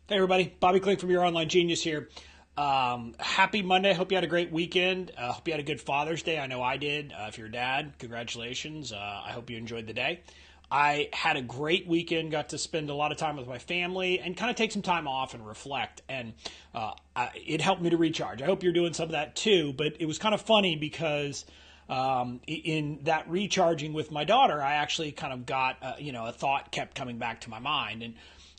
Hey everybody, Bobby Klink from Your Online Genius here. Happy Monday. Hope you had a great weekend. Hope you had a good Father's Day. I know I did. If you're a dad, congratulations. I hope you enjoyed the day. I had a great weekend, got to spend a lot of time with my family and kind of take some time off and reflect. And it helped me to recharge. I hope you're doing some of that too. But it was kind of funny because in that recharging with my daughter, I actually kind of got, a thought kept coming back to my mind. And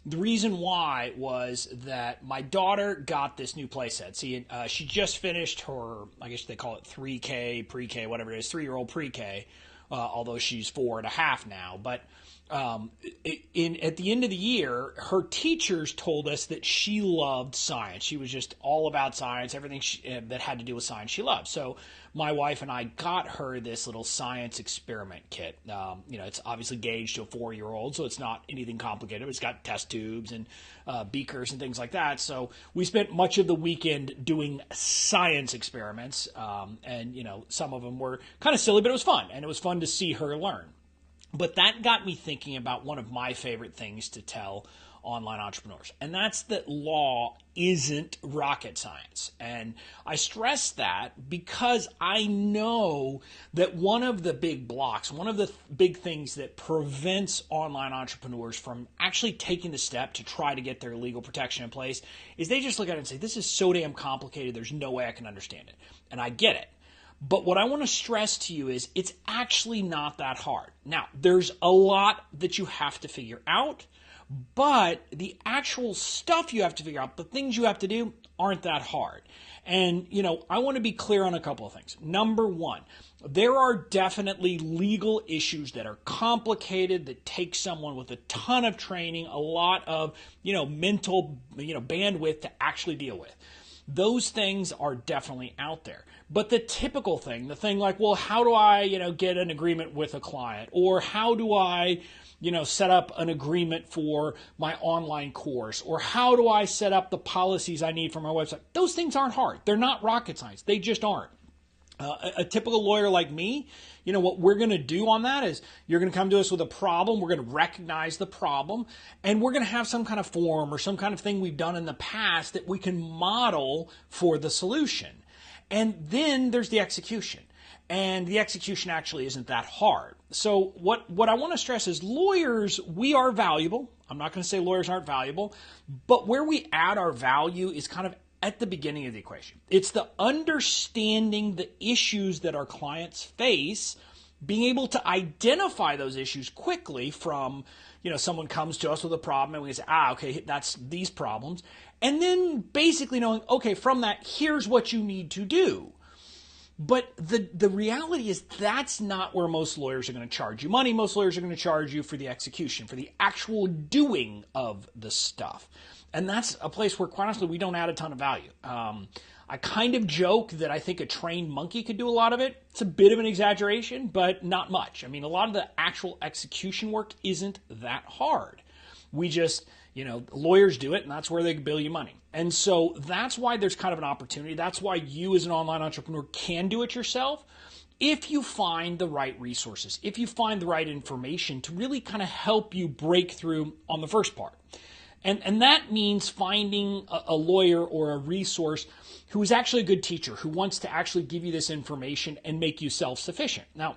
the reason why was that my daughter got this new playset. See, she just finished her, I guess they call it 3K, pre-K, whatever it is, 3-year-old pre-K, although she's 4.5 now. But at the end of the year, her teachers told us that she loved science. She was just all about science, everything that had to do with science she loved. So my wife and I got her this little science experiment kit. It's obviously gauged to a 4-year-old, so it's not anything complicated. It's got test tubes and beakers and things like that. So we spent much of the weekend doing science experiments, and some of them were kind of silly, but it was fun, and it was fun to see her learn. But that got me thinking about one of my favorite things to tell online entrepreneurs, and that's that law isn't rocket science. And I stress that because I know that one of the big blocks, one of the big things that prevents online entrepreneurs from actually taking the step to try to get their legal protection in place is they just look at it and say, this is so damn complicated, there's no way I can understand it. And I get it. But what I want to stress to you is it's actually not that hard. Now, there's a lot that you have to figure out, but the actual stuff you have to figure out, the things you have to do, aren't that hard. And, I want to be clear on a couple of things. Number one, there are definitely legal issues that are complicated, that take someone with a ton of training, a lot of, mental, bandwidth to actually deal with. Those things are definitely out there. But the typical thing, the thing like, well, how do I, get an agreement with a client? Or how do I, set up an agreement for my online course? Or how do I set up the policies I need for my website? Those things aren't hard. They're not rocket science. They just aren't. A typical lawyer like me, what we're going to do on that is you're going to come to us with a problem. We're going to recognize the problem, and we're going to have some kind of form or some kind of thing we've done in the past that we can model for the solution. And then there's the execution. And the execution actually isn't that hard. So what I want to stress is lawyers, we are valuable. I'm not going to say lawyers aren't valuable, but where we add our value is kind of at the beginning of the equation. It's the understanding the issues that our clients face, being able to identify those issues quickly from, someone comes to us with a problem and we say, okay, that's these problems. And then basically knowing, okay, from that, here's what you need to do. But the reality is that's not where most lawyers are going to charge you money. Most lawyers are going to charge you for the execution, for the actual doing of the stuff. And that's a place where, quite honestly, we don't add a ton of value. I kind of joke that I think a trained monkey could do a lot of it. It's a bit of an exaggeration, but not much. I mean, a lot of the actual execution work isn't that hard. We just, lawyers do it, and that's where they bill you money. And so that's why there's kind of an opportunity. That's why you as an online entrepreneur can do it yourself if you find the right resources, if you find the right information to really kind of help you break through on the first part. And that means finding a lawyer or a resource who is actually a good teacher, who wants to actually give you this information and make you self-sufficient. Now,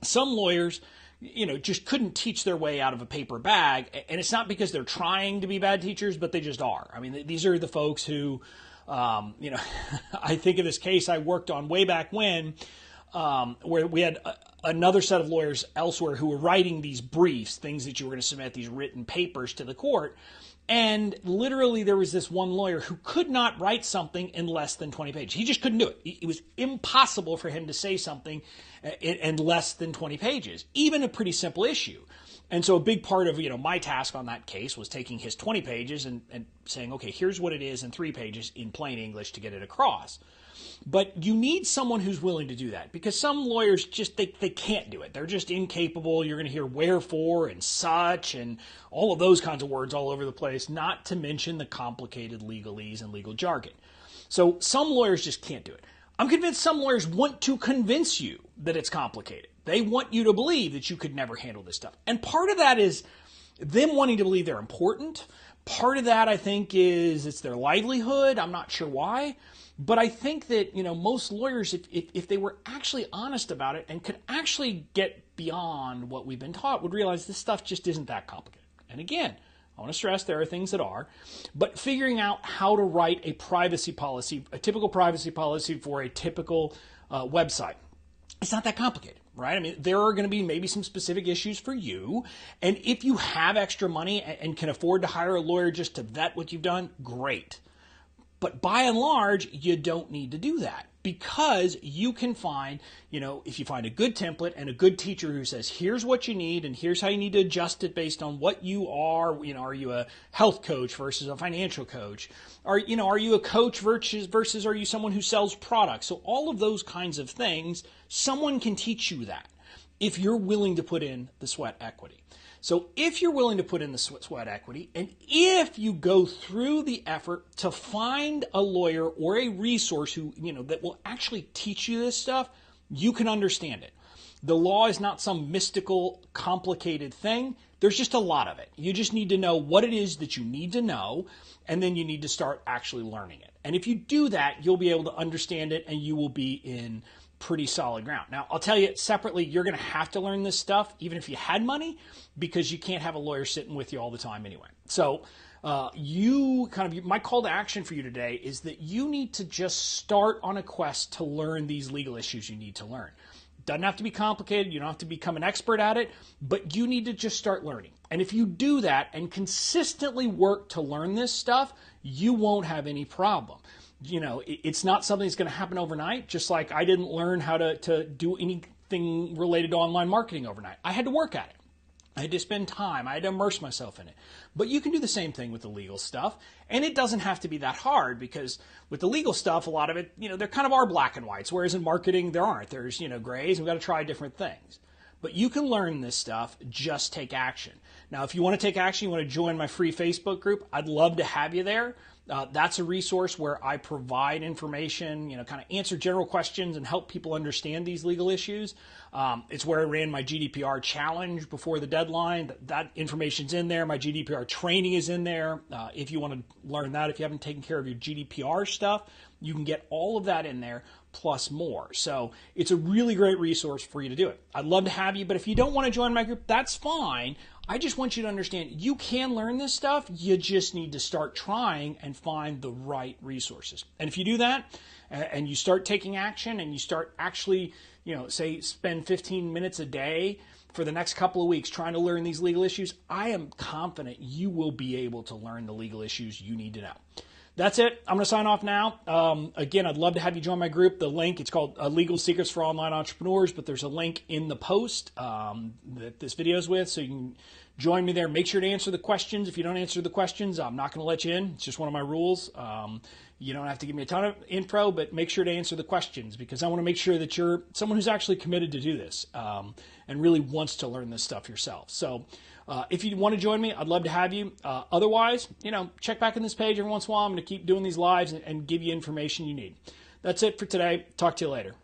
some lawyers, just couldn't teach their way out of a paper bag. And it's not because they're trying to be bad teachers, but they just are. I mean, these are the folks who, I think of this case I worked on way back when, where we had another set of lawyers elsewhere who were writing these briefs, things that you were going to submit, these written papers to the court. And literally there was this one lawyer who could not write something in less than 20 pages. He just couldn't do it. It was impossible for him to say something in less than 20 pages, even a pretty simple issue. And so a big part of, my task on that case was taking his 20 pages and saying, okay, here's what it is in 3 pages in plain English to get it across. But you need someone who's willing to do that, because some lawyers just, they can't do it. They're just incapable. You're going to hear wherefore and such and all of those kinds of words all over the place, not to mention the complicated legalese and legal jargon. So some lawyers just can't do it. I'm convinced some lawyers want to convince you that it's complicated. They want you to believe that you could never handle this stuff. And part of that is them wanting to believe they're important. Part of that, I think, is it's their livelihood. I'm not sure why. But I think that, most lawyers, if they were actually honest about it and could actually get beyond what we've been taught, would realize this stuff just isn't that complicated. And again, I want to stress there are things that are, but figuring out how to write a privacy policy, a typical privacy policy for a typical website, it's not that complicated, right? I mean, there are going to be maybe some specific issues for you. And if you have extra money and can afford to hire a lawyer just to vet what you've done, great. But by and large, you don't need to do that because you can find, if you find a good template and a good teacher who says, here's what you need and here's how you need to adjust it based on what you are. Are you a health coach versus a financial coach? Are you a coach versus are you someone who sells products? So all of those kinds of things, someone can teach you that if you're willing to put in the sweat equity. So if you're willing to put in the sweat equity, and if you go through the effort to find a lawyer or a resource who, that will actually teach you this stuff, you can understand it. The law is not some mystical, complicated thing. There's just a lot of it. You just need to know what it is that you need to know, and then you need to start actually learning it. And if you do that, you'll be able to understand it, and you will be in pretty solid ground. Now, I'll tell you separately, you're going to have to learn this stuff, even if you had money, because you can't have a lawyer sitting with you all the time anyway. So my call to action for you today is that you need to just start on a quest to learn these legal issues you need to learn. Doesn't have to be complicated. You don't have to become an expert at it, but you need to just start learning. And if you do that and consistently work to learn this stuff, you won't have any problem. It's not something that's going to happen overnight, just like I didn't learn how to do anything related to online marketing overnight. I had to work at it. I had to spend time. I had to immerse myself in it. But you can do the same thing with the legal stuff. And it doesn't have to be that hard because with the legal stuff, a lot of it, there kind of are black and whites, whereas in marketing, there aren't. There's, grays. We've got to try different things. But you can learn this stuff. Just take action. Now, if you want to take action, you want to join my free Facebook group, I'd love to have you there. That's a resource where I provide information, kind of answer general questions and help people understand these legal issues. It's where I ran my GDPR challenge before the deadline. That information's in there. My GDPR training is in there. If you want to learn that, if you haven't taken care of your GDPR stuff, you can get all of that in there plus more. So it's a really great resource for you to do it. I'd love to have you, but if you don't want to join my group, that's fine. I just want you to understand you can learn this stuff. You just need to start trying and find the right resources. And if you do that and you start taking action and you start actually, say spend 15 minutes a day for the next couple of weeks trying to learn these legal issues, I am confident you will be able to learn the legal issues you need to know. That's it. I'm going to sign off now. Again, I'd love to have you join my group. The link, it's called Legal Secrets for Online Entrepreneurs, but there's a link in the post that this video is with, so you can join me there. Make sure to answer the questions. If you don't answer the questions, I'm not going to let you in. It's just one of my rules. You don't have to give me a ton of info, but make sure to answer the questions because I want to make sure that you're someone who's actually committed to do this and really wants to learn this stuff yourself. So if you want to join me, I'd love to have you. Otherwise, check back in this page every once in a while. I'm going to keep doing these lives and give you information you need. That's it for today. Talk to you later.